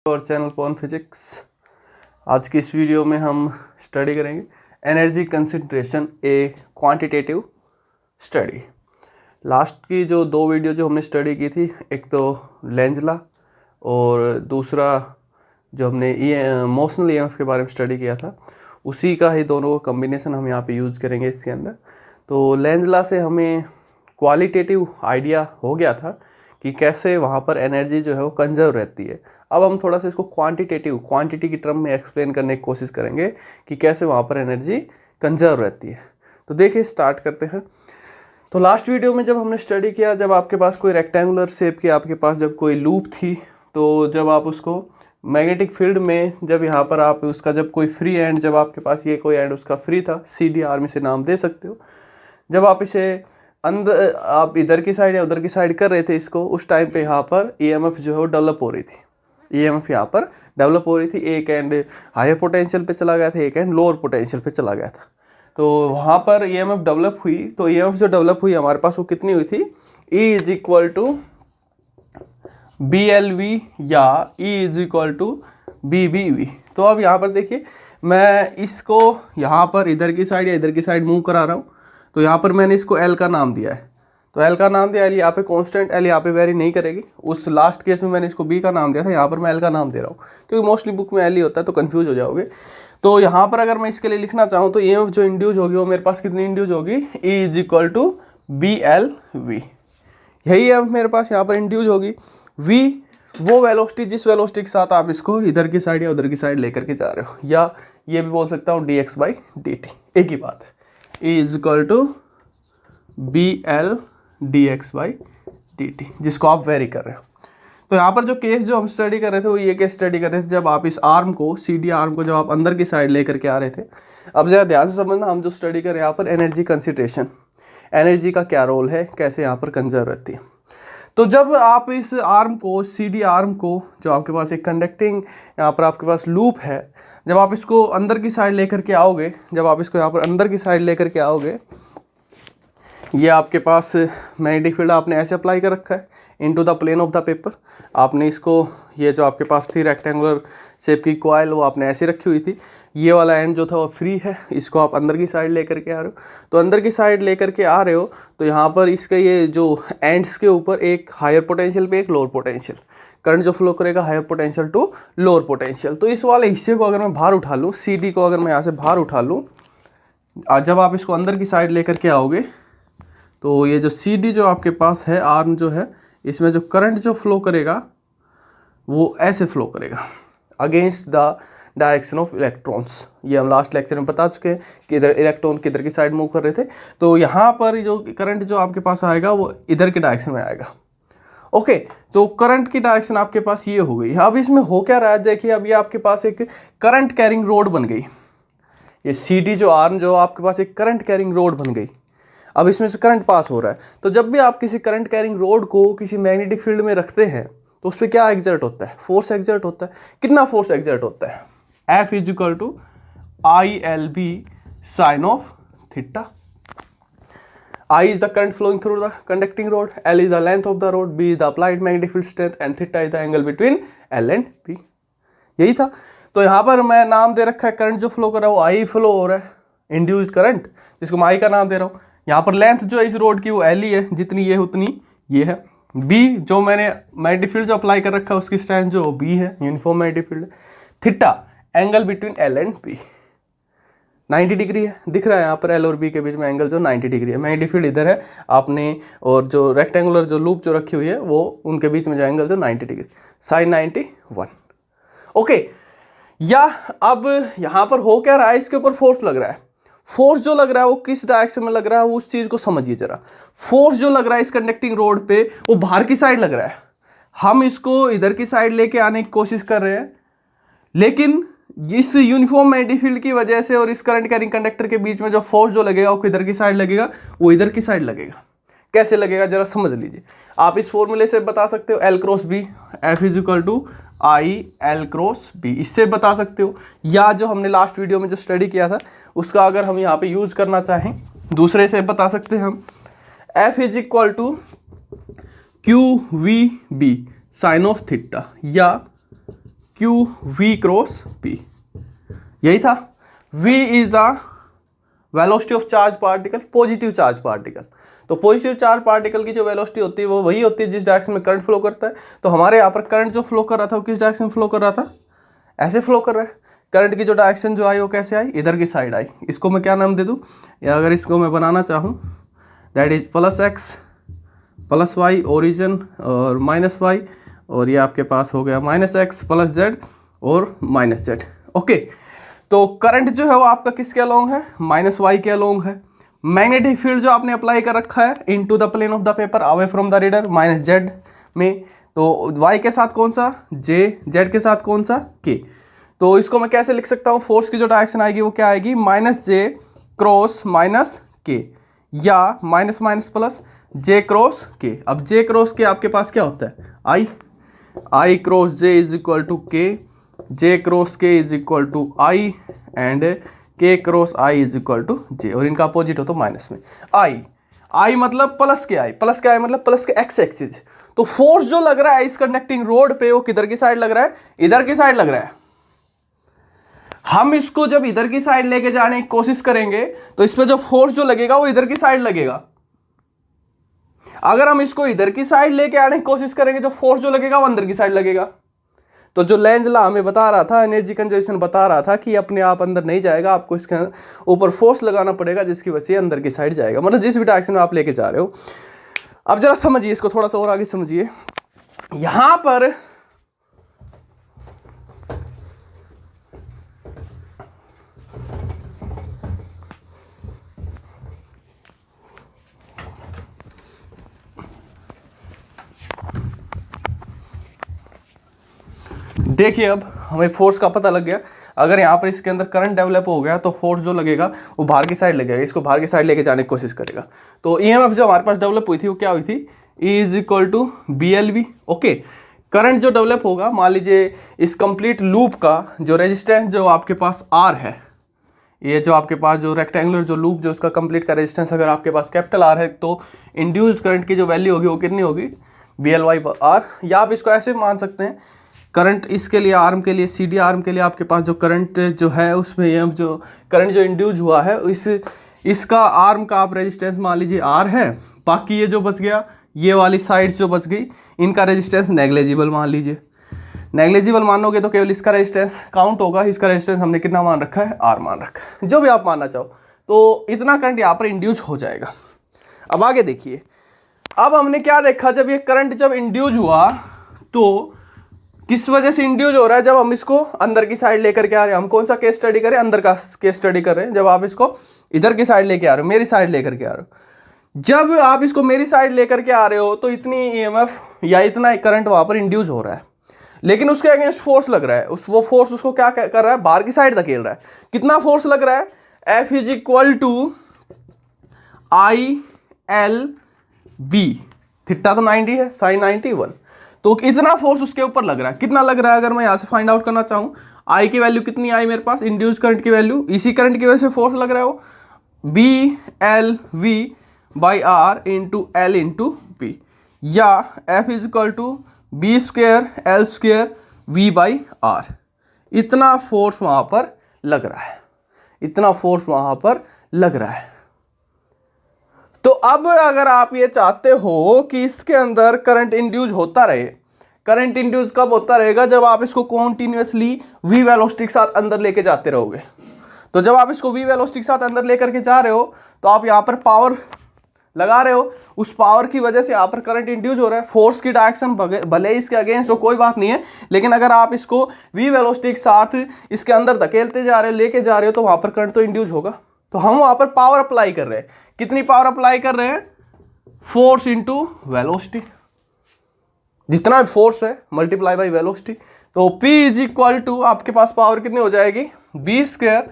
और channel pawn physics. आज की इस वीडियो में हम स्टडी करेंगे एनर्जी कंसंट्रेशन ए क्वांटिटेटिव स्टडी। लास्ट की जो दो वीडियो जो हमने स्टडी की थी, एक तो लेंज लॉ और दूसरा जो हमने मोशनल ईएमएफ के बारे में स्टडी किया था, उसी का ही दोनों का कम्बिनेशन हम यहाँ पे यूज़ करेंगे इसके अंदर। तो लेंज लॉ से हमें क्वालिटेटिव आइडिया हो गया था कि कैसे वहाँ पर एनर्जी जो है वो कंजर्व रहती है। अब हम थोड़ा सा इसको क्वांटिटी की टर्म में एक्सप्लेन करने की कोशिश करेंगे कि कैसे वहाँ पर एनर्जी कंजर्व रहती है। तो देखिए, स्टार्ट करते हैं। तो लास्ट वीडियो में जब हमने स्टडी किया, जब आपके पास कोई रेक्टेंगुलर शेप की आपके पास जब कोई लूप थी, तो जब आप उसको मैग्नेटिक फील्ड में जब यहाँ पर आप उसका जब कोई फ्री एंड, जब आपके पास ये कोई एंड उसका फ्री था, CDR में से नाम दे सकते हो, जब आप इसे अंदर आप इधर की साइड या उधर की साइड कर रहे थे इसको, उस टाइम पे यहाँ पर EMF जो है वो डेवलप हो रही थी। EMF यहाँ पर डेवलप हो रही थी। एक एंड हायर पोटेंशियल पे चला गया था, एक एंड लोअर पोटेंशियल पे चला गया था। तो वहाँ पर EMF डेवलप हुई। तो EMF जो डेवलप हुई हमारे पास, वो कितनी हुई थी? E = BLV या E = BBV। तो अब यहाँ पर देखिए, मैं इसको यहाँ पर इधर की साइड या इधर की साइड मूव करा रहा हूँ। तो यहाँ पर मैंने इसको L का नाम दिया है। तो L का नाम दिया, L यहाँ पे कांस्टेंट, L यहाँ पे वेरी नहीं करेगी। उस लास्ट केस में मैंने इसको B का नाम दिया था, यहाँ पर मैं L का नाम दे रहा हूँ, क्योंकि मोस्टली बुक में L ही होता है, तो कंफ्यूज हो जाओगे। तो यहाँ पर अगर मैं इसके लिए लिखना चाहूँ तो EMF जो इंड्यूस होगी वो मेरे पास कितनी इंड्यूस होगी? E = BLV। यही EMF मेरे पास यहाँ पर इंड्यूस होगी। V वो वेलोसिटी, जिस वेलोसिटी के साथ आप इसको इधर की साइड या उधर की साइड लेकर के जा रहे हो, या ये भी बोल सकता हूँ dx/dt, एक ही बात है। E = BL dx/dt, जिसको आप वेरी कर रहे हो। तो यहाँ पर जो केस जो हम स्टडी कर रहे थे, वो ये केस स्टडी कर रहे थे जब आप इस आर्म को, CD आर्म को जब आप अंदर की साइड लेकर के आ रहे थे। अब ज़रा ध्यान से समझना, हम जो स्टडी कर रहे हैं यहाँ पर एनर्जी कंसंट्रेशन, एनर्जी का क्या रोल है, कैसे यहाँ पर कंजर्व रहती है। तो जब आप इस आर्म को, CD आर्म को, जो आपके पास एक कंडक्टिंग यहाँ पर आपके पास लूप है, जब आप इसको अंदर की साइड लेकर के आओगे, जब आप इसको यहाँ पर अंदर की साइड लेकर के आओगे, ये आपके पास मैग्नेटिक फील्ड आपने ऐसे अप्लाई कर रखा है into the plane of the paper. आपने इसको, ये जो आपके पास थी रेक्टेंगुलर शेप की कॉइल, वो आपने ऐसे रखी हुई थी। ये वाला एंड जो था वो फ्री है, इसको आप अंदर की साइड लेकर के आ रहे हो। तो अंदर की साइड लेकर के आ रहे हो, तो यहाँ पर इसके ये जो एंड्स के ऊपर एक हायर पोटेंशियल पे एक लोअर पोटेंशियल, करंट जो फ्लो करेगा higher potential to lower potential. तो इस वाले हिस्से को अगर मैं बाहर उठा लूँ, CD को अगर मैं यहाँ से बाहर उठा लूँ, जब आप इसको अंदर की साइड लेकर के आओगे, तो ये जो CD जो आपके पास है, आर्म जो है, इसमें जो करंट जो फ्लो करेगा वो ऐसे फ्लो करेगा against the direction of electrons. ये हम लास्ट लेक्चर में बता चुके हैं कि इधर इलेक्ट्रॉन किधर की साइड मूव कर रहे थे। तो यहाँ पर जो करंट जो आपके पास आएगा वो इधर के डायरेक्शन में आएगा। ओके, तो करंट की डायरेक्शन आपके पास ये हो गई। अब इसमें हो क्या रहा है, देखिए, अब ये आपके पास एक करंट कैरिंग रोड बन गई। ये CD जो आर्म जो आपके पास एक करंट कैरिंग रोड बन गई। अब इसमें से करंट पास हो रहा है। तो जब भी आप किसी करंट कैरिंग रोड को किसी मैग्नेटिक फील्ड में रखते हैं, तो उस पर क्या एग्जर्ट होता है? फोर्स एग्जर्ट होता है। कितना फोर्स एग्जर्ट होता है? F = ILB sin of theta। I is the current flowing through the conducting rod, L is the length of the rod, B is the applied magnetic field strength and theta is the angle between L and B। यही था। तो यहाँ पर मैं नाम दे रखा है, current जो फ्लो कर रहा है वो I फ्लो हो रहा है, इंड्यूस्ड करंट, जिसको मैं I का नाम दे रहा हूँ। यहाँ पर लेंथ जो है इस रोड की वो L ही है, जितनी ये उतनी ये है। B जो मैंने मैग्नेटिक फील्ड जो अप्लाई कर रखा है उसकी स्ट्रेंथ जो B है, uniform magnetic field. Theta angle between L and B 90 degree है। दिख रहा है यहाँ पर L और B के बीच में एंगल जो 90 डिग्री है। मैग्नेटिक फील्ड इधर है आपने, और जो रेक्टेंगुलर जो लूप जो रखी हुई है वो उनके बीच में जो एंगल जो 90 डिग्री, sin 91। ओके, या अब यहाँ पर हो क्या रहा है, इसके ऊपर फोर्स लग रहा है। फोर्स जो लग रहा है वो किस डायरेक्शन में लग रहा है, उस चीज को समझिए जरा। फोर्स जो लग रहा है इस कंडक्टिंग रोड पे, वो बाहर की साइड लग रहा है। हम इसको इधर की साइड लेके आने की कोशिश कर रहे हैं, लेकिन इस यूनिफॉर्म मैग्नेटिक फील्ड की वजह से और इस करंट कैरिंग कंडक्टर के बीच में जो फोर्स जो लगेगा वो इधर की साइड लगेगा, वो इधर की साइड लगेगा। कैसे लगेगा जरा समझ लीजिए। आप इस फॉर्मूले से बता सकते हो, L × B, F = IL × B, इससे बता सकते हो। या जो हमने लास्ट वीडियो में जो स्टडी किया था उसका अगर हम यहाँ पे यूज करना चाहें, दूसरे से बता सकते हैं हम, F = QVB sin of theta, या क्यू वी क्रॉस पी, यही था। v is the velocity of charge particle, positive charge particle. तो पॉजिटिव चार्ज पार्टिकल की जो वेलोसिटी होती है वो वही होती है जिस डायरेक्शन में करंट फ्लो करता है। तो हमारे यहाँ पर करंट जो फ्लो कर रहा था वो किस डायरेक्शन में फ्लो कर रहा था, ऐसे फ्लो कर रहा है। करंट की जो डायरेक्शन जो आई वो कैसे आई, इधर की साइड आई। इसको मैं क्या नाम दे दूँ, या अगर इसको मैं बनाना चाहूँ that is +x +y origin और -y, और ये आपके पास हो गया -x +z और -z। ओके, तो करंट जो है वो आपका किसके अलोंग है, -y के अलोंग है। मैग्नेटिक फील्ड जो आपने अप्लाई कर रखा है into the plane of the paper away from the reader -z में, तो y के साथ कौन सा j, z के साथ कौन सा k। तो इसको मैं कैसे लिख सकता हूँ, फोर्स की जो डायरेक्शन आएगी वो क्या आएगी, -j क्रॉस -k, या minus minus plus j cross k। अब j क्रॉस k आपके पास क्या होता है, I cross j is equal to k, j cross k is equal to I and k cross I is equal to j, और इनका opposite हो तो माइनस में I मतलब प्लस के I मतलब प्लस के x एक्सिस। तो फोर्स जो लग रहा है इस कंडक्टिंग रोड पे वो किधर की साइड लग रहा है, इधर की साइड लग रहा है। हम इसको जब इधर की साइड लेके जाने की कोशिश करेंगे तो इस पे जो फोर्स जो लगेगा वो इधर की साइड लगेगा। अगर हम इसको इधर की साइड लेके आने की कोशिश करेंगे जो फोर्स जो लगेगा वो अंदर की साइड लगेगा। तो जो लेंज लॉ हमें बता रहा था, एनर्जी कंजर्वेशन बता रहा था कि अपने आप अंदर नहीं जाएगा, आपको इसके ऊपर फोर्स लगाना पड़ेगा जिसकी वजह से अंदर की साइड जाएगा, मतलब जिस भी डायरेक्शन में आप लेके जा रहे हो। अब जरा समझिए इसको, थोड़ा सा और आगे समझिए। यहां पर देखिए, अब हमें फोर्स का पता लग गया। अगर यहाँ पर इसके अंदर करंट डेवलप हो गया तो फोर्स जो लगेगा वो बाहर की साइड लगेगा, इसको बाहर की साइड लेके जाने की कोशिश करेगा। तो ईएमएफ जो हमारे पास डेवलप हुई थी वो क्या हुई थी, E is equal to BLV। Okay, current जो डेवलप होगा, मान लीजिए इस कंप्लीट लूप का जो रेजिस्टेंस जो आपके पास R है, ये जो आपके पास जो रेक्टेंगुलर जो लूप जो उसका कंप्लीट का रेजिस्टेंस अगर आपके पास कैपिटल R है तो इंड्यूस्ड करंट की जो वैल्यू होगी वो कितनी होगी, BL/R। या आप इसको ऐसे मान सकते हैं, करंट इसके लिए आर्म के लिए CD आर्म के लिए आपके पास जो करंट जो है उसमें ये जो करंट जो इंड्यूस हुआ है इसका आर्म का आप रेजिस्टेंस मान लीजिए R है। बाकी ये जो बच गया, ये वाली साइड्स जो बच गई, इनका रेजिस्टेंस नेग्लेजिबल मान लीजिए। नेग्लेजिबल मानोगे तो केवल इसका रेजिस्टेंस काउंट होगा। इसका रेजिस्टेंस हमने कितना मान रखा है, R मान रखा है, जो भी आप मानना चाहो। तो इतना करंट यहाँ पर इंड्यूस हो जाएगा। अब आगे देखिए, अब हमने क्या देखा, जब ये करंट जब इंड्यूस हुआ तो किस वजह से इंड्यूस हो रहा है, जब हम इसको अंदर की साइड लेकर के आ रहे हैं। हम कौन सा केस स्टडी करें, अंदर का केस स्टडी कर रहे हैं। जब आप इसको इधर की साइड लेके आ रहे हो, मेरी साइड लेकर के आ रहे हो, जब आप इसको मेरी साइड लेकर के आ रहे हो तो इतनी ईएमएफ या इतना करंट वहां पर इंड्यूस हो रहा है, लेकिन उसके अगेंस्ट फोर्स लग रहा है। वो फोर्स उसको क्या कर रहा है, बाहर की साइड धकेल रहा है। कितना फोर्स लग रहा है, F is equal to ILB। Theta तो 90 है, साइन 91, तो इतना फोर्स उसके ऊपर लग रहा है। कितना लग रहा है, अगर मैं यहाँ से फाइंड आउट करना चाहूँ, I की वैल्यू कितनी आई मेरे पास, इंड्यूस्ड करंट की वैल्यू, इसी करंट की वजह से फोर्स लग रहा है वो BLV/R into L into P, या F is equal to B² L² V/R। इतना फोर्स वहां पर लग रहा है, इतना फोर्स वहां पर लग रहा है। तो अब अगर आप ये चाहते हो कि इसके अंदर करंट इंड्यूस होता रहे, करंट इंड्यूस कब होता रहेगा, जब आप इसको कॉन्टिन्यूसली V वेलोसिटी के साथ अंदर लेके जाते रहोगे। तो जब आप इसको V वेलोसिटी के साथ अंदर लेकर के जा रहे हो तो आप यहाँ पर पावर लगा रहे हो, उस पावर की वजह से यहाँ पर करंट इंड्यूस हो रहा है। फोर्स की डायरेक्शन भले इसके अगेंस्ट हो, कोई बात नहीं है, लेकिन अगर आप इसको V वेलोसिटी के साथ इसके अंदर धकेलते जा रहे हो, लेके जा रहे हो, तो वहां पर करंट तो इंड्यूस होगा। तो हम वहां पर पावर अप्लाई कर रहे हैं। कितनी पावर अप्लाई कर रहे हैं, फोर्स इंटू वेलोसिटी। जितना फोर्स है मल्टीप्लाई बाई वेलोसिटी। तो P इज इक्वल टू आपके पास पावर कितनी हो जाएगी, B²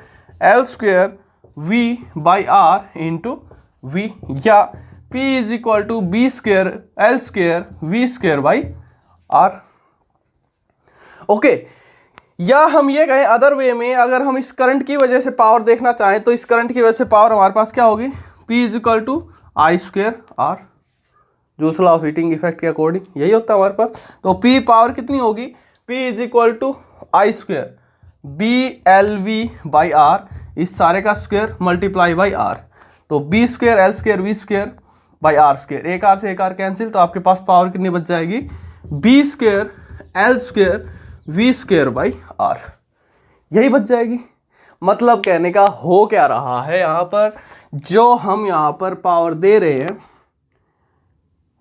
L² V/R into V, या P is equal to B² L² V²/R। Okay, या हम ये कहें अदर वे में, अगर हम इस करंट की वजह से पावर देखना चाहें तो इस करंट की वजह से पावर हमारे पास क्या होगी, P is equal to I²R। Joule's law of heating effect के अकॉर्डिंग यही होता है हमारे पास। तो P पावर कितनी होगी, P is equal to I square BLV/R, इस सारे का स्क्वायर मल्टीप्लाई बाई आर, तो B square L square V square by R square, एक आर से एक आर कैंसिल, तो आपके पास पावर कितनी बच जाएगी, B square L square V square by R, यही बच जाएगी। मतलब कहने का हो क्या रहा है यहां पर, जो हम यहां पर पावर दे रहे हैं,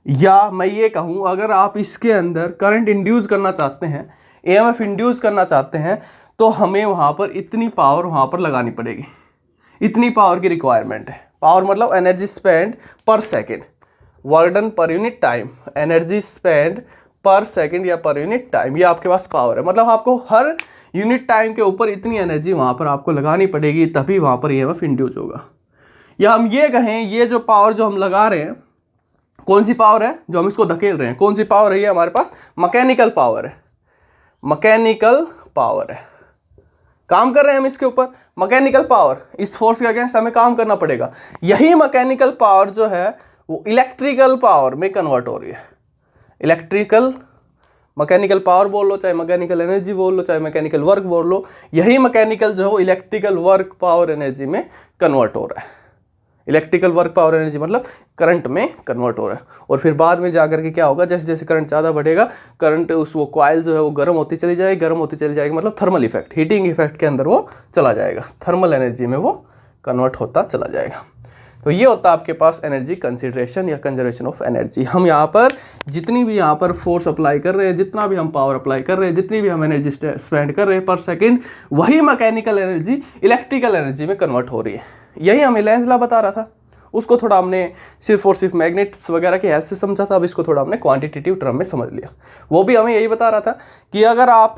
या मैं ये कहूं अगर आप इसके अंदर करंट इंड्यूस करना चाहते हैं, EMF इंड्यूस करना चाहते हैं, तो हमें वहां पर इतनी पावर वहां पर लगानी पड़ेगी, इतनी पावर की रिक्वायरमेंट है। पावर मतलब एनर्जी स्पेंड पर सेकेंड, वर्क डन पर यूनिट टाइम, एनर्जी स्पेंड पर सेकेंड या पर यूनिट टाइम, ये आपके पास पावर है। मतलब आपको हर यूनिट टाइम के ऊपर इतनी एनर्जी वहां पर आपको लगानी पड़ेगी, तभी वहां पर EMF इंड्यूस होगा। या हम ये कहें, ये जो पावर जो हम लगा रहे हैं, कौन सी पावर है, जो हम इसको धकेल रहे हैं, कौन सी पावर है, ये हमारे पास मैकेनिकल पावर है, मैकेनिकल पावर है। काम कर रहे हैं हम इसके ऊपर, मैकेनिकल पावर, इस फोर्स के अगेंस्ट हमें काम करना पड़ेगा। यही मैकेनिकल पावर जो है वो इलेक्ट्रिकल पावर में कन्वर्ट हो रही है। इलेक्ट्रिकल मैकेनिकल पावर बोल लो, चाहे मैकेनिकल एनर्जी बोल लो, चाहे मैकेनिकल वर्क बोल लो, यही मैकेनिकल जो है वो इलेक्ट्रिकल वर्क पावर एनर्जी में कन्वर्ट हो रहा है। इलेक्ट्रिकल वर्क पावर एनर्जी मतलब करंट में कन्वर्ट हो रहा है। और फिर बाद में जाकर के क्या होगा, जैसे जैसे करंट ज़्यादा बढ़ेगा, करंट उस वो कॉइल जो है वो गर्म होती चली जाएगी, गर्म होती चली जाएगी, मतलब थर्मल इफेक्ट, हीटिंग इफेक्ट के अंदर वो चला जाएगा, थर्मल एनर्जी में वो कन्वर्ट होता चला जाएगा। तो ये होता है आपके पास एनर्जी कंसिडरेशन या कंजर्वेशन ऑफ एनर्जी। हम यहाँ पर जितनी भी यहाँ पर फोर्स अप्लाई कर रहे हैं, जितना भी हम पावर अप्लाई कर रहे हैं, जितनी भी हम एनर्जी स्पेंड कर रहे हैं पर सेकेंड, वही मैकेनिकल एनर्जी इलेक्ट्रिकल एनर्जी में कन्वर्ट हो रही है। यही हमें लेंज लॉ बता रहा था, उसको थोड़ा हमने सिर्फ और सिर्फ मैग्नेट्स वगैरह की हेल्प से समझा था, अब इसको थोड़ा हमने क्वांटिटेटिव टर्म में समझ लिया। वो भी हमें यही बता रहा था कि अगर आप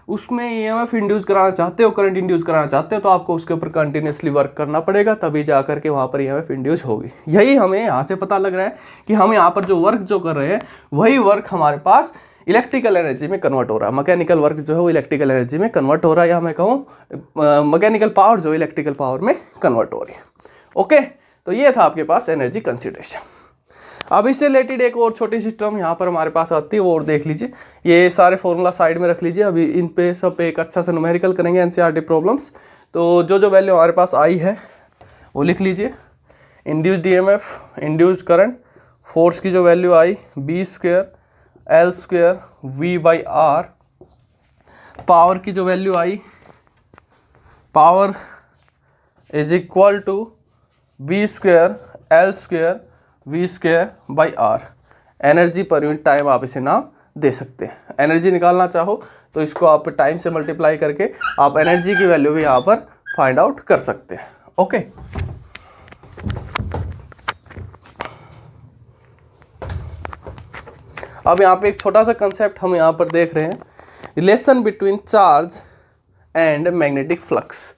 उसमें EMF इंड्यूस कराना चाहते हो, करंट इंड्यूस कराना चाहते हो, तो आपको उसके ऊपर कंटिन्यूसली वर्क करना पड़ेगा, तभी जा करके वहाँ पर EMF इंड्यूस होगी। यही हमें यहाँ से पता लग रहा है कि हम यहाँ पर जो वर्क जो कर रहे हैं, वही वर्क हमारे पास इलेक्ट्रिकल एनर्जी में कन्वर्ट हो रहा है। मैकेनिकल वर्क जो है वो इलेक्ट्रिकल एनर्जी में कन्वर्ट हो रहा है, या मैं कहूँ मैकेनिकल पावर जो इलेक्ट्रिकल पावर में कन्वर्ट हो रही है। ओके, तो ये था आपके पास एनर्जी कंसिडरेशन। अब इससे रिलेटेड एक और छोटी सी टर्म यहाँ पर हमारे पास आती है, वो और देख लीजिए। ये सारे फॉर्मूला साइड में रख लीजिए, अभी इन पे सब पे एक अच्छा सा न्यूमेरिकल करेंगे NCERT प्रॉब्लम्स। तो जो वैल्यू हमारे पास आई है वो लिख लीजिए। Induced EMF, induced current, force की जो वैल्यू आई B square L square V/R, power की जो वैल्यू आई, power is equal to B square L square V square by R। Energy per unit time आप इसे नाम दे सकते हैं। एनर्जी निकालना चाहो तो इसको आप टाइम से मल्टीप्लाई करके आप एनर्जी की वैल्यू भी यहाँ पर फाइंड आउट कर सकते हैं। ओके, अब यहाँ पे एक छोटा सा कंसेप्ट हम यहाँ पर देख रहे हैं, relation between charge and magnetic flux.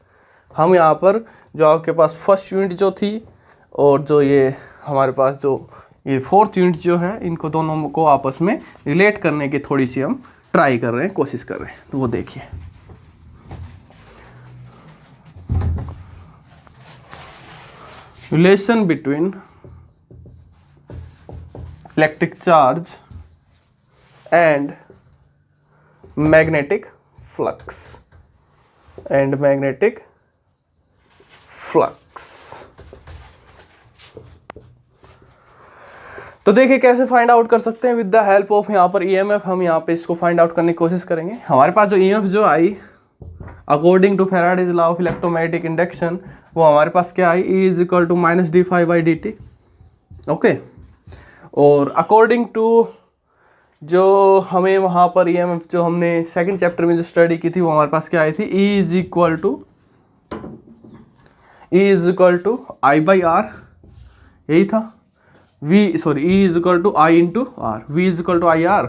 हम यहाँ पर जो आपके पास फर्स्ट यूनिट जो थी और जो ये हमारे पास जो ये फोर्थ यूनिट जो है, इनको दोनों को आपस में रिलेट करने की थोड़ी सी हम ट्राई कर रहे हैं, कोशिश कर रहे हैं। तो वो देखिए, relation between electric charge and magnetic flux तो देखिए कैसे फाइंड आउट कर सकते हैं विद द हेल्प ऑफ यहाँ पर EMF। हम यहाँ पे इसको फाइंड आउट करने की कोशिश करेंगे। हमारे पास जो EMF जो आई according to Faraday's law of electromagnetic induction, वो हमारे पास क्या आई, E is equal to minus d∅dt। Okay, और अकॉर्डिंग टू जो हमें वहाँ पर EMF जो हमने सेकंड चैप्टर में जो स्टडी की थी, वो हमारे पास क्या आई थी, E is equal to I/R, यही था। E is equal to I into R, V is equal to IR।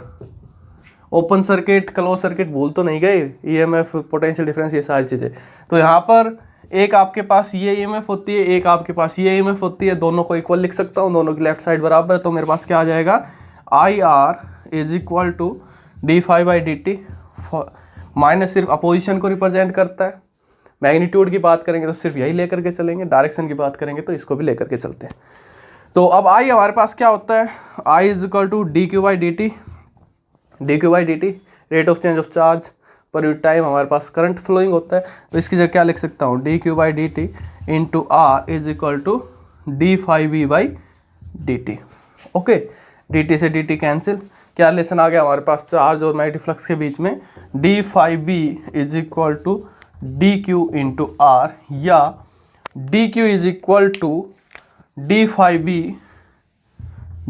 Open circuit, close circuit भूल तो नहीं गए, EMF, पोटेंशियल डिफरेंस, ये सारी चीज़ें। तो यहाँ पर एक आपके पास ये EMF होती है, एक आपके पास ये EMF होती है, दोनों को इक्वल लिख सकता हूँ, दोनों की लेफ्ट साइड बराबर है। तो मेरे पास क्या आ जाएगा, IR is equal to d∅dt। Minus सिर्फ अपोजिशन को रिप्रेजेंट करता है। मैग्नीट्यूड की बात करेंगे तो सिर्फ यही लेकर के चलेंगे, डायरेक्शन की बात करेंगे तो इसको भी लेकर के चलते हैं। तो अब I हमारे पास क्या होता है, I is equal to dq/dt, rate of change of charge per unit time हमारे पास करंट फ्लोइंग होता है, तो इसकी जगह क्या लिख सकता हूँ, D Q by D T into R is equal to D five B by D T. Okay, D T से डी टी कैंसिल, क्या रिलेशन आ गया हमारे पास चार्ज और मैग्नेटिक फ्लक्स के बीच में, D five B is equal to D Q into R, या D Q is equal to D five B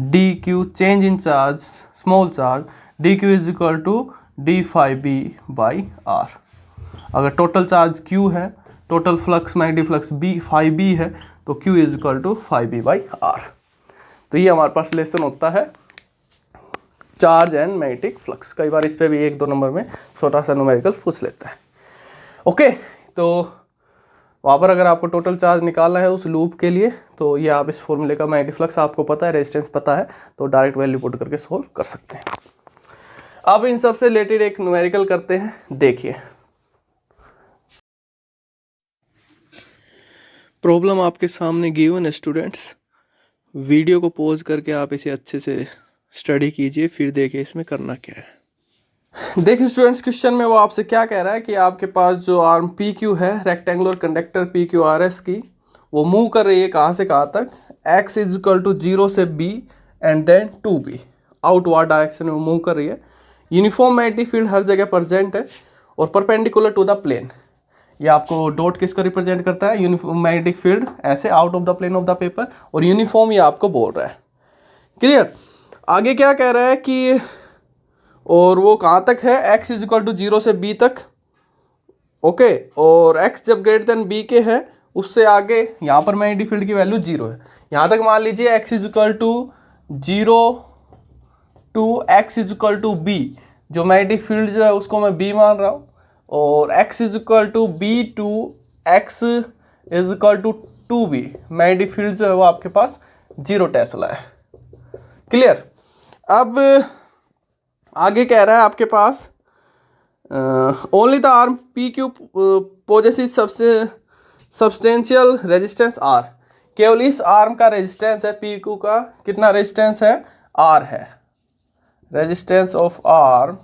D Q change in charge small charge, D Q is equal to D five B by R. अगर total charge Q है, total flux magnetic flux B phi B है, तो Q is equal to phi B by R. तो ये हमारे पास lesson होता है charge and magnetic flux. कई बार इस पे भी 1-2 नंबर में छोटा सा न्यूमेरिकल पूछ लेता है। ओके, तो वहाँ पर अगर आपको टोटल चार्ज निकालना है उस लूप के लिए, तो ये आप इस फॉर्मूले का मैग्नेटिक फ्लक्स आपको पता है, रेजिस्टेंस पता है, तो डायरेक्ट वैल्यू पुट करके सोल्व कर सकते हैं। अब इन सब से रिलेटेड एक न्यूमेरिकल करते हैं, देखिए। प्रॉब्लम आपके सामने गिवन है स्टूडेंट्स, वीडियो को पॉज करके आप इसे अच्छे से स्टडी कीजिए, फिर देखिए इसमें करना क्या है। देखिए स्टूडेंट्स, क्वेश्चन में वो आपसे क्या कह रहा है कि आपके पास जो आर्म पी क्यू है, rectangular conductor P Q R S की, वो मूव कर रही है कहाँ से कहाँ तक, एक्स इज इक्वल टू 0 से B and then 2b, outward direction में मूव कर रही है। यूनिफॉर्म मैग्नेटिक फील्ड हर जगह प्रेजेंट है और परपेंडिकुलर टू द प्लेन। ये आपको डॉट किसको रिप्रेजेंट करता है, यूनिफॉर्म मैग्नेटिक फील्ड ऐसे out of the plane of the paper, और यूनिफॉर्म ये आपको बोल रहा है। क्लियर। आगे क्या कह रहा है कि और वो कहाँ तक है, x इज इक्वल टू 0 से b तक। ओके, और x जब ग्रेटर देन b के है उससे आगे यहाँ पर मैग्नेटिक फील्ड की वैल्यू 0 है। यहाँ तक मान लीजिए x is equal to 0 to x is equal to b, जो मैग्नेटिक फील्ड जो है उसको मैं b मान रहा हूँ, और x is equal to b to x is equal to 2b, magnetic field जो है वो आपके पास 0 टेस्ला है। क्लियर। अब आगे कह रहा है आपके पास only the arm P Q possessive substantial resistance R, केवल इस आर्म का रेजिस्टेंस है पी क्यू का, कितना रेजिस्टेंस है, आर है। Resistance of arm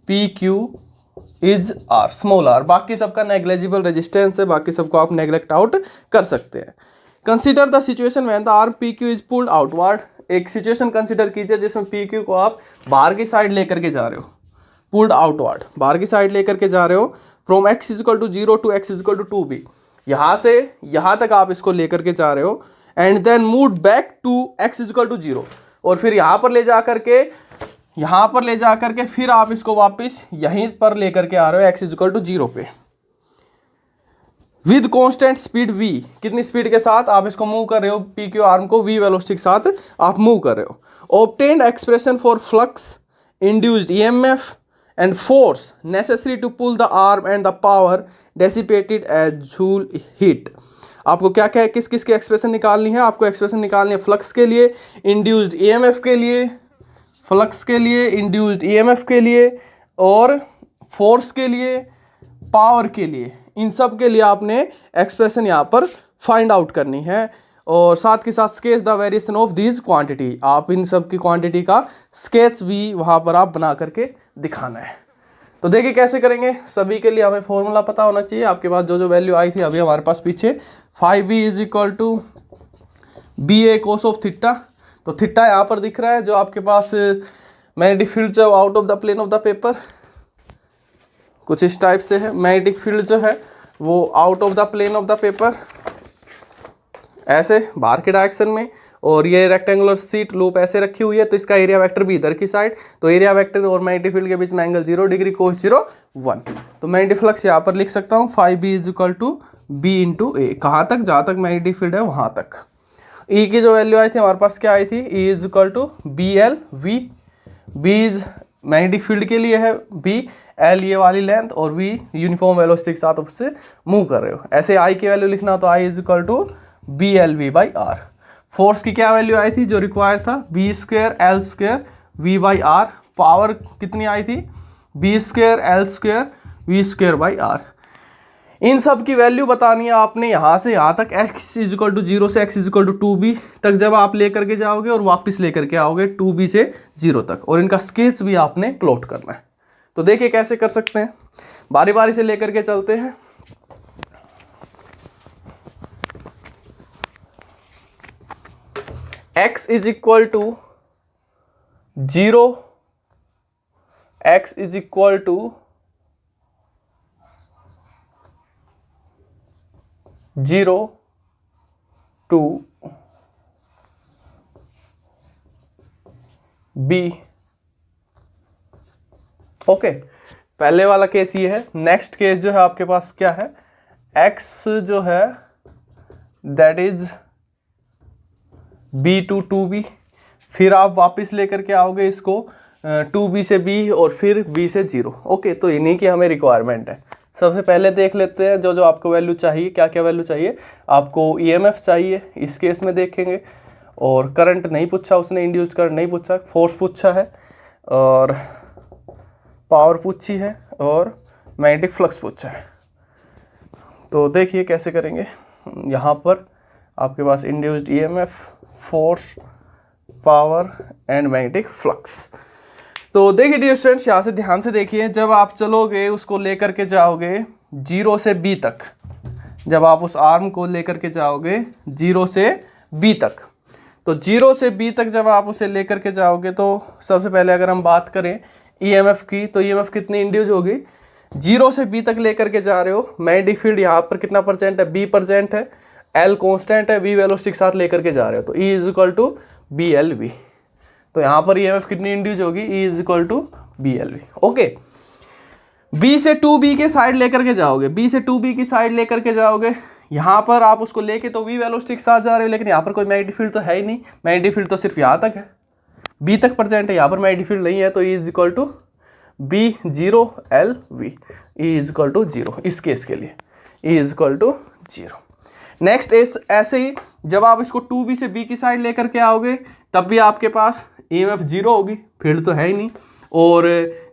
P Q is R, small R, बाकी सबका नेग्लेजिबल रेजिस्टेंस है, बाकी सबको आप नेग्लेक्ट आउट कर सकते हैं। Consider the situation when the arm P Q is pulled outward, एक सिचुएशन कंसिडर कीजिए जिसमें पी क्यू को आप बाहर की साइड लेकर के जा रहे हो, पुल्ड आउटवर्ड, बाहर की साइड लेकर के जा रहे हो, from x is equal to 0 to x is equal to 2b, यहाँ से यहाँ तक आप इसको लेकर के जा रहे हो, and then move back to x is equal to 0, और फिर यहाँ पर ले जा करके फिर आप इसको वापस यहीं पर लेकर के आ रहे हो x इज इक्वल टू 0 पे, विद कॉन्स्टेंट स्पीड v, कितनी स्पीड के साथ आप इसको मूव कर रहे हो, पी क्यू आर्म को v वेलोसिटी के साथ आप मूव कर रहे हो। Obtained expression for flux, induced EMF and force necessary to pull the arm and the power dissipated as joule heat. आपको क्या क्या किस किस की एक्सप्रेशन निकालनी है, आपको एक्सप्रेशन निकालनी है फ्लक्स के लिए, इंड्यूस्ड ईएमएफ के लिए, फ्लक्स के लिए, इंड्यूस्ड ईएमएफ के लिए, और फोर्स के लिए, पावर के लिए, इन सब के लिए आपने एक्सप्रेशन यहाँ पर फाइंड आउट करनी है, और साथ के साथ sketch the variation of these quantity, आप इन सब की क्वांटिटी का स्केच भी वहाँ पर आप बना करके दिखाना है। तो देखिए कैसे करेंगे, सभी के लिए हमें फॉर्मूला पता होना चाहिए। आपके पास जो जो वैल्यू आई थी अभी हमारे पास पीछे, 5b is equal to BA cos of theta, तो थीटा यहाँ पर दिख रहा है, जो आपके पास मैग्नेटिक फील्ड जो out of the plane of the paper कुछ इस टाइप से है, मैग्नेटिक फील्ड जो है वो out of the plane of the paper ऐसे बाहर के डायरेक्शन में, और ये रेक्टेंगुलर सीट लूप ऐसे रखी हुई है, तो इसका एरिया वेक्टर भी इधर की साइड, तो एरिया वेक्टर और मैग्नेटिक फील्ड के बीच में एंगल 0 डिग्री कोस 0 1, तो मैग्नेटिक फ्लक्स यहाँ पर लिख सकता हूँ 5b is equal to b into A, कहाँ तक, जहाँ तक मैग्नेटिक फील्ड है वहाँ तक। E की जो वैल्यू आई थी हमारे पास क्या आई थी, E is equal to BL, B is magnetic field के लिए है, B L ये वाली लेंथ, और V यूनिफॉर्म वेलोसिटी के साथ उससे मूव कर रहे हो। ऐसे I की वैल्यू लिखना तो I is equal to BLV by R. Force की क्या वैल्यू आई थी जो रिक्वायर्ड था, B square L square V by R. Power कितनी आई थी, B square L square V square by R. इन सब की वैल्यू बतानी है आपने यहाँ से यहाँ तक, x इज इक्वल टू 0 से x is equal to 2b तक जब आप लेकर के जाओगे, और वापस लेकर के आओगे 2b से 0 तक, और इनका स्केच भी आपने प्लॉट करना है। तो देखिए कैसे कर सकते हैं, बारी बारी से लेकर के चलते हैं। x is equal to 0, x is equal to 0 to b। Okay, पहले वाला केस ये है। नेक्स्ट केस जो है आपके पास क्या है, x जो है that is b to 2b, फिर आप वापस लेकर के आओगे इसको 2b से b और फिर b से 0। ओके, तो इन्हीं की हमें रिक्वायरमेंट है। सबसे पहले देख लेते हैं जो जो आपको वैल्यू चाहिए, क्या क्या वैल्यू चाहिए आपको। ईएमएफ चाहिए, इस केस में देखेंगे, और करंट नहीं पूछा उसने, इंड्यूस्ड करंट नहीं पूछा, फोर्स पूछा है, और पावर पूछी है, और मैग्नेटिक फ्लक्स पूछा है। तो देखिए कैसे करेंगे। यहाँ पर आपके पास induced EMF, force, power and magnetic flux. तो देखिए डियर स्टूडेंट्स, यहाँ से ध्यान से देखिए, जब आप चलोगे उसको लेकर के जाओगे 0 से b तक, जब आप उस आर्म को लेकर के जाओगे 0 से b तक, तो 0 से b तक जब आप उसे लेकर के जाओगे, तो सबसे पहले अगर हम बात करें ईएमएफ की, तो ईएमएफ कितनी इंड्यूस होगी, 0 से b तक लेकर के जा रहे हो, मैग्नेटिक फील्ड यहाँ पर कितना परसेंट है, b% है, L कांस्टेंट है, v वेलोसिटी के साथ लेकर के जा रहे हो, तो E is equal to BLV। तो यहाँ पर ईएमएफ कितनी इंड्यूस होगी, E is equal to BLV। ओके, B से 2B के साइड लेकर के जाओगे, B से 2B की साइड लेकर के जाओगे, यहाँ पर आप उसको लेके तो v वेलोसिटी के साथ जा रहे हो, लेकिन यहाँ पर कोई मैग्नेटिक फील्ड तो है ही नहीं, मैग्नेटिक फील्ड तो सिर्फ यहाँ तक है, B तक परसेंट है, यहाँ पर मैग्नेटिक फील्ड नहीं है, तो E is equal to B0LV, E is equal to 0 इस केस के लिए, E is equal to 0। Next ऐसे ही जब आप इसको 2B से B की साइड लेकर के आओगे, तब भी आपके पास ईएमएफ 0 होगी, फील्ड तो है ही नहीं, और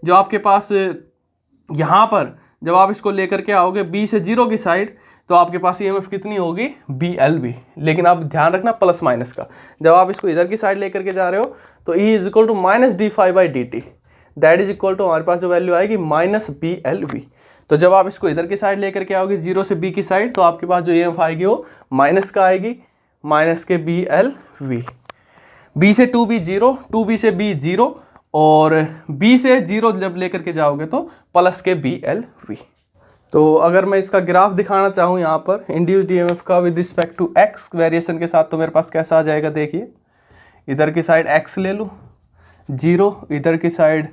जो आपके पास यहाँ पर जब आप इसको लेकर के आओगे B से 0 की साइड, तो आपके पास ईएमएफ कितनी होगी, BLV। लेकिन आप ध्यान रखना प्लस माइनस का, जब आप इसको इधर की साइड लेकर के जा रहे हो, तो E is equal to -d∅dt, that is equal to हमारे पास जो वैल्यू आएगी -BLV। तो जब आप इसको इधर की साइड लेकर के आओगे 0 से B की साइड, तो आपके पास जो ईएमएफ आएगी वो माइनस का आएगी, माइनस के BLV। B से 2B 0, 2B से B 0, और B से 0 जब लेकर के जाओगे तो प्लस के BLV। तो अगर मैं इसका ग्राफ दिखाना चाहूँ यहाँ पर इंड्यूस्ड ईएमएफ का with respect to x variation के साथ, तो मेरे पास कैसा आ जाएगा, देखिए इधर की साइड x ले लूँ 0, इधर की साइड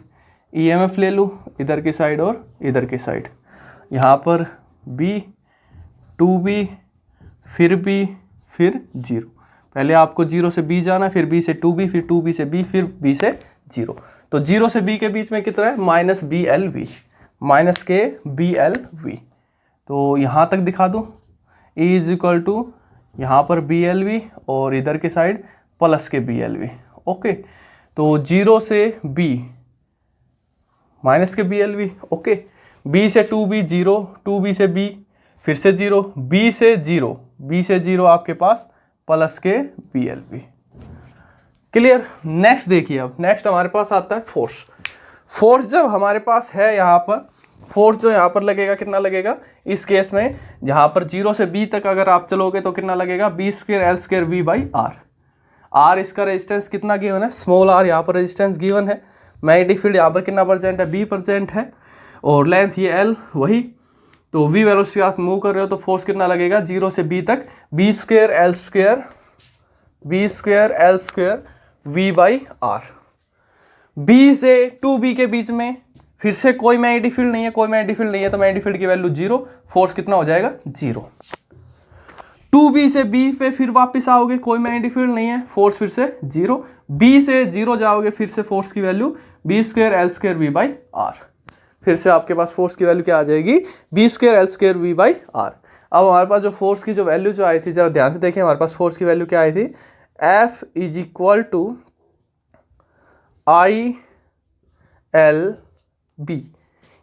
ईएमएफ ले लूँ, इधर की साइड और इधर की साइड, यहाँ पर B 2B फिर B फिर 0। पहले आपको 0 से B जाना, फिर B से 2B, फिर 2B से B, फिर B से 0। तो 0 से B के बीच में कितना है, -BLV, माइनस के BLV। तो यहाँ तक दिखा दूँ, E इज इक्वल टू यहाँ पर BLV और इधर की साइड प्लस के BLV। ओके, तो 0 से B माइनस के BLV। ओके, B से 2B 0, 2B से B फिर से 0, B से 0, B से 0 आपके पास प्लस के BLV। क्लियर। नेक्स्ट देखिए, अब नेक्स्ट हमारे पास आता है फोर्स। फोर्स जब हमारे पास है यहाँ पर, फोर्स जो यहाँ पर लगेगा कितना लगेगा, इस केस में यहाँ पर 0 से B तक अगर आप चलोगे तो कितना लगेगा, B²L² V/R। R इसका रेजिस्टेंस कितना गिवन है, स्मॉल r यहाँ पर रेजिस्टेंस गिवन है, मैग्नेटिक फील्ड यहाँ पर कितना परसेंट है, B% है, और लेंथ ये L वही, तो V वेलोसिटी आप मूव कर रहे हो तो फोर्स कितना लगेगा 0 से B तक, B²L² V/R। B से 2B के बीच में फिर से कोई मैग्नेटिक फील्ड नहीं है, कोई मैग्नेटिक फील्ड नहीं है, तो मैग्नेटिक फील्ड की वैल्यू 0, फोर्स कितना हो जाएगा 0। 2B से B पे फिर वापस आओगे, कोई मैग्नेटिक फील्ड नहीं है, फोर्स फिर से 0। B से 0 जाओगे, फिर से फोर्स की वैल्यू B²L² V/R। फिर से आपके पास फोर्स की वैल्यू क्या आ जाएगी, B²L² V/R। अब हमारे पास जो फोर्स की जो वैल्यू जो आई थी, जरा ध्यान से देखें, हमारे पास फोर्स की वैल्यू क्या आई थी, F is equal to ILB।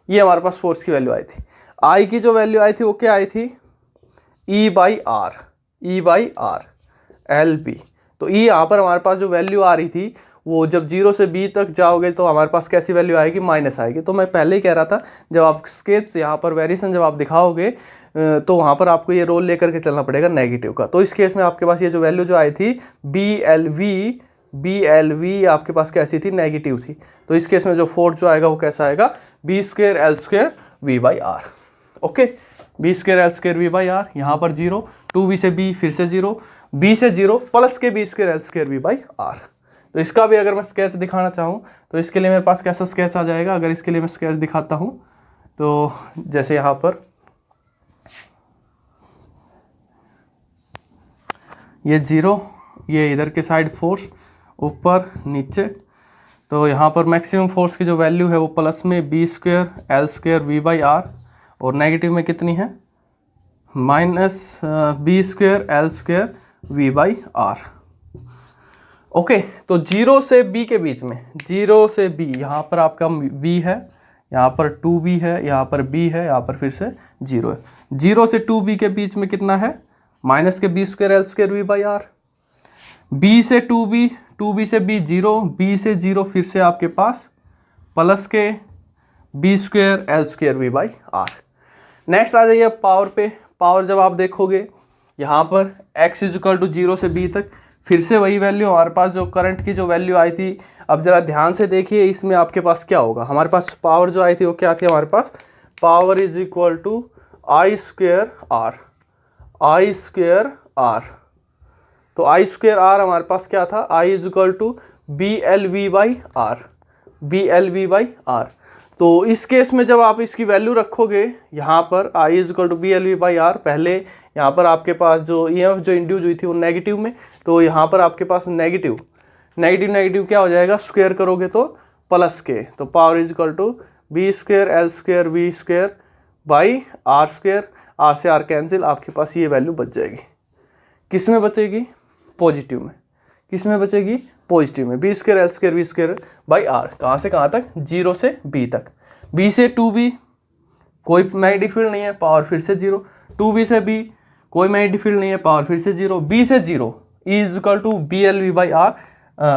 ये हमारे पास फोर्स की वैल्यू आई थी। I की जो वैल्यू आई थी वो क्या आई थी, E/R LB। तो E यहाँ पर हमारे पास जो वैल्यू आ रही थी वो जब 0 से b तक जाओगे तो हमारे पास कैसी वैल्यू आएगी, माइनस आएगी। तो मैं पहले ही कह रहा था जब आप स्केच से यहाँ पर वेरिएशन जब आप दिखाओगे तो वहाँ पर आपको ये रोल लेकर के चलना पड़ेगा नेगेटिव का। तो इस केस में आपके पास ये जो वैल्यू जो आई थी बी आपके पास कैसी थी, नेगेटिव थी। तो इस केस में जो फोर्स जो आएगा वो कैसा आएगा, b² L² v/r। Okay, b² L² v/r, यहाँ पर 0, 2b से b फिर से 0, b से 0 प्लस के b² L² v/r। तो इसका भी अगर मैं स्केच दिखाना चाहूँ तो इसके लिए मेरे पास कैसा स्केच आ जाएगा, अगर इसके लिए मैं स्केच दिखाता हूँ तो जैसे यहाँ पर ये 0, ये इधर के साइड फोर्स ऊपर नीचे, तो यहाँ पर मैक्सिमम फोर्स की जो वैल्यू है वो प्लस में b² L² v/r और नेगेटिव में कितनी है, minus b² L² v/r। Okay, तो 0 से b के बीच में, 0 से b, यहाँ पर आपका b है, यहाँ पर 2b है, यहाँ पर b है, यहाँ पर फिर से 0 है। 0 से 2b के बीच में कितना है, माइनस के b² L² v/r। b से 2b, 2b से b 0, b से 0 फिर से आपके पास प्लस के b² L² v/r। नेक्स्ट आ जाइए पावर पे। पावर जब आप देखोगे यहाँ पर x = 0 से b तक, फिर से वही वैल्यू हमारे पास जो करंट की जो वैल्यू आई थी। अब ज़रा ध्यान से देखिए इसमें आपके पास क्या होगा, हमारे पास पावर जो आई थी वो क्या थी, हमारे पास power = I² r, I² r। तो I² r हमारे पास क्या था, I = BLV/r, BLV/r। तो इस केस में जब आप इसकी वैल्यू रखोगे यहाँ पर I = BLV/r, पहले यहाँ पर आपके पास जो EMF जो इंड्यूस हुई थी वो नेगेटिव में, तो यहाँ पर आपके पास नेगेटिव क्या हो जाएगा, स्क्वायर करोगे तो प्लस के, तो power = b² L² v²/r², r से r कैंसिल, आपके पास ये वैल्यू बच जाएगी। किस में बचेगी, पॉजिटिव में। किस में बचेगी, पॉजिटिव में, b² L² v²/r। कहाँ से कहाँ तक, 0 से b तक। b से 2b कोई मैग्नेटिक फील्ड नहीं है, पावर फिर से 0। 2b से b कोई मैग्नेटिक फील्ड नहीं है, पावर फिर से 0। b से 0 = BLV/r,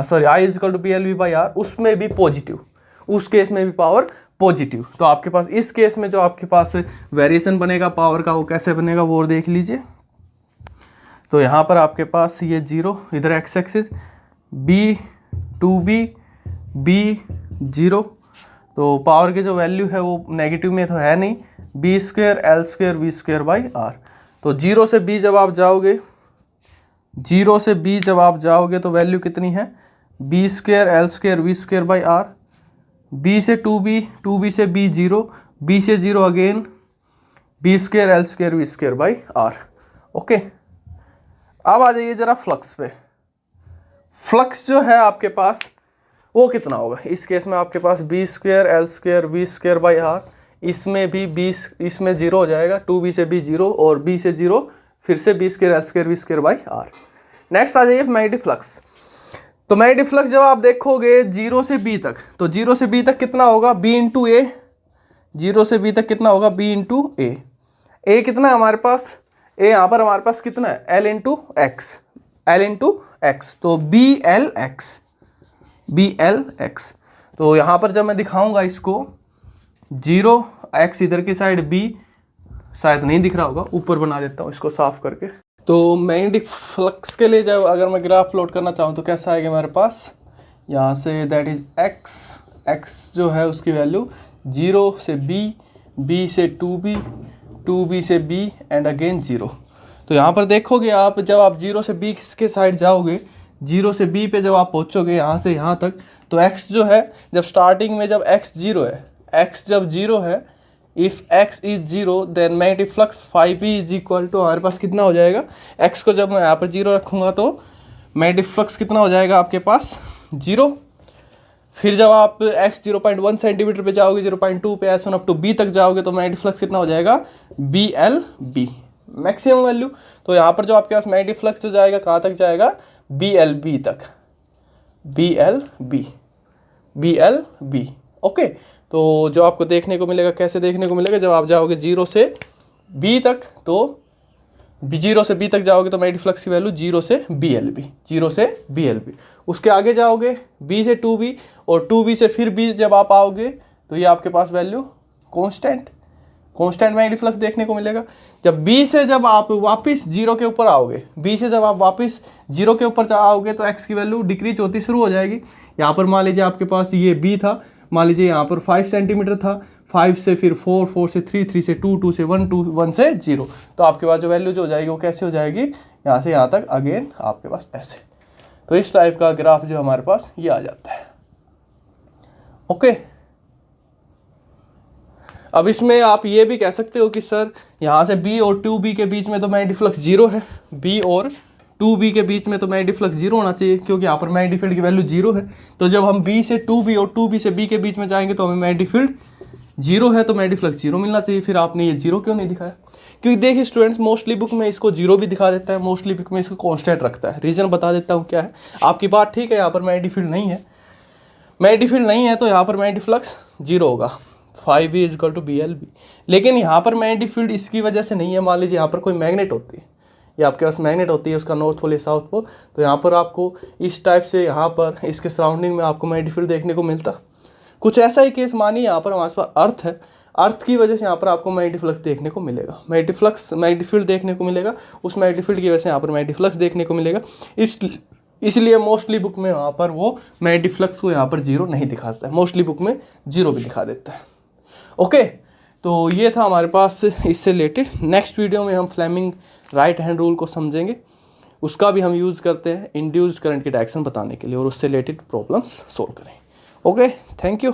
सॉरी I = BLV/r, उसमें भी पॉजिटिव, उस केस में भी पावर पॉजिटिव। तो आपके पास इस केस में जो आपके पास वेरिएशन बनेगा पावर का वो कैसे बनेगा वो और देख लीजिए। तो यहाँ पर आपके पास ये 0, इधर x axis, b 2b b 0, तो पावर की जो वैल्यू है वो नेगेटिव में तो है नहीं, b² L² v²/r। तो 0 से b जब आप जाओगे, 0 से b जब आप जाओगे तो वैल्यू कितनी है, b² L² v²/r। b से 2b, 2b से b 0, b से 0 again b² L² v²/r। Okay, अब आ जाइए जरा फ्लक्स पे। फ्लक्स जो है आपके पास वो कितना होगा, इस केस में आपके पास b² L² v²/r, इसमें भी 20, इसमें 0 हो जाएगा, 2b से b 0 और b से 0 फिर से b² L² v²/r। नेक्स्ट आ जाइए मैग्नेटिक फ्लक्स। तो मैग्नेटिक फ्लक्स जब आप देखोगे 0 से b तक, तो 0 से b तक कितना होगा, b × a। 0 से b तक कितना होगा, b × a। a कितना है हमारे पास, a यहाँ पर हमारे पास कितना है, L × x, L × x, तो BLX। तो यहाँ पर जब मैं दिखाऊंगा इसको 0, x इधर की साइड, b शायद नहीं दिख रहा होगा, ऊपर बना देता हूँ इसको साफ करके। तो मैग्नेटिक फ्लक्स के लिए जब अगर मैं ग्राफ प्लॉट करना चाहूँ तो कैसा आएगा मेरे पास, यहाँ से दैट इज x जो है उसकी वैल्यू 0 से b, b से 2b, 2b से b एंड अगेन 0। तो यहाँ पर देखोगे आप जब आप 0 से b के साइड जाओगे, 0 से b पे जब आप पहुँचोगे यहाँ से यहाँ तक, तो x जो है जब स्टार्टिंग में जब x 0 है, x जब 0 है, if x is 0 then magnetic flux phi p = हमारे पास कितना हो जाएगा, x को जब मैं यहाँ पर 0 रखूँगा तो मैग्नेटिक फ्लक्स कितना हो जाएगा आपके पास 0। फिर जब आप x 0.1 सेंटीमीटर पे जाओगे, 0.2 पे S1 अप टू b तक जाओगे तो मैग्नेटिक फ्लक्स कितना हो जाएगा, BLB मैक्सिमम वैल्यू। तो यहाँ पर जो आपके पास मैग्नेटिक फ्लक्स जो जाएगा कहाँ तक जाएगा, BLB तक, BLB। ओके, तो जो आपको देखने को मिलेगा, कैसे देखने को मिलेगा, जब आप जाओगे 0 से b तक तो जीरो से बी तक जाओगे तो मैग्नेटिक फ्लक्स की वैल्यू जीरो से बी एल बी, जीरो से बी एल बी। उसके आगे जाओगे बी से टू बी, और टू बी से फिर बी जब आप आओगे तो ये आपके पास वैल्यू कांस्टेंट मैग्नेटिक फ्लक्स देखने को मिलेगा। जब बी से जब आप वापस जीरो के ऊपर आओगे, बी से जब आप वापस जीरो के ऊपर आओगे तो एक्स की वैल्यू डिक्रीज होती शुरू हो जाएगी। यहाँ पर मान लीजिए आपके पास ये बी था, मान लीजिए यहाँ पर 5 सेंटीमीटर था, 5 से फिर 4, 4 से 3, 3 से 2, 2 से 1, 2, 1 से 0, तो आपके पास जो वैल्यू जो हो जाएगी वो कैसे हो जाएगी, यहाँ से यहाँ तक अगेन आपके पास ऐसे। तो इस टाइप का ग्राफ जो हमारे पास ये आ जाता है। ओके, अब इसमें आप ये भी कह सकते हो कि सर यहाँ से बी और 2b के बीच में तो मैग्नेटिक फ्लक्स जीरो है, बी और 2b के बीच में तो मैग्नेटिक फ्लक्स जीरो होना चाहिए, क्योंकि यहाँ पर मैग्नेटिक फील्ड की वैल्यू जीरो है। तो जब हम b से 2b और 2b से b के बीच में जाएंगे तो हमें मैग्नेटिक फील्ड जीरो है, तो मैग्नेटिक फ्लक्स जीरो मिलना चाहिए। फिर आपने ये जीरो क्यों नहीं दिखाया? क्योंकि देखिए स्टूडेंट्स, मोस्टली बुक में इसको जीरो भी दिखा देता है, मोस्टली बुक में इसको कॉन्स्टेंट रखता है। रीजन बता देता हूँ क्या है। आपकी बात ठीक है, यहाँ पर मैग्नेटिक फील्ड नहीं है, मैग्नेटिक फील्ड नहीं है तो यहाँ पर मैग्नेटिक फ्लक्स जीरो होगा, 5v is equal to B L B. लेकिन यहाँ पर मैग्नेटिक फील्ड इसकी वजह से नहीं है। मान लीजिए यहाँ पर कोई मैग्नेट होती है, ये आपके पास मैग्नेट होती है, उसका नॉर्थ पोल या साउथ पोल, तो यहाँ पर आपको इस टाइप से यहाँ पर इसके सराउंडिंग में आपको मैग्नेटिक फील्ड देखने को मिलता। कुछ ऐसा ही केस मानिए यहाँ पर हमारे पास अर्थ है, अर्थ की वजह से यहाँ पर आपको मैग्नेटिक फ्लक्स देखने को मिलेगा, मैग्नेटिक फील्ड देखने को मिलेगा, उस मैग्नेटिक फील्ड की वजह से यहाँ पर मैग्नेटिक फ्लक्स देखने को मिलेगा। इसलिए मोस्टली बुक में वहाँ पर वो मैग्नेटिक फ्लक्स को यहाँ पर जीरो नहीं दिखाता है, मोस्टली बुक में जीरो भी दिखा देता है। ओके, तो ये था हमारे पास इससे रिलेटेड। नेक्स्ट वीडियो में हम फ्लेमिंग राइट हैंड रूल को समझेंगे, उसका भी हम यूज़ करते हैं इंड्यूस्ड करंट की डायरेक्शन बताने के लिए, और उससे रिलेटेड प्रॉब्लम्स सोल्व करें। Okay, thank you.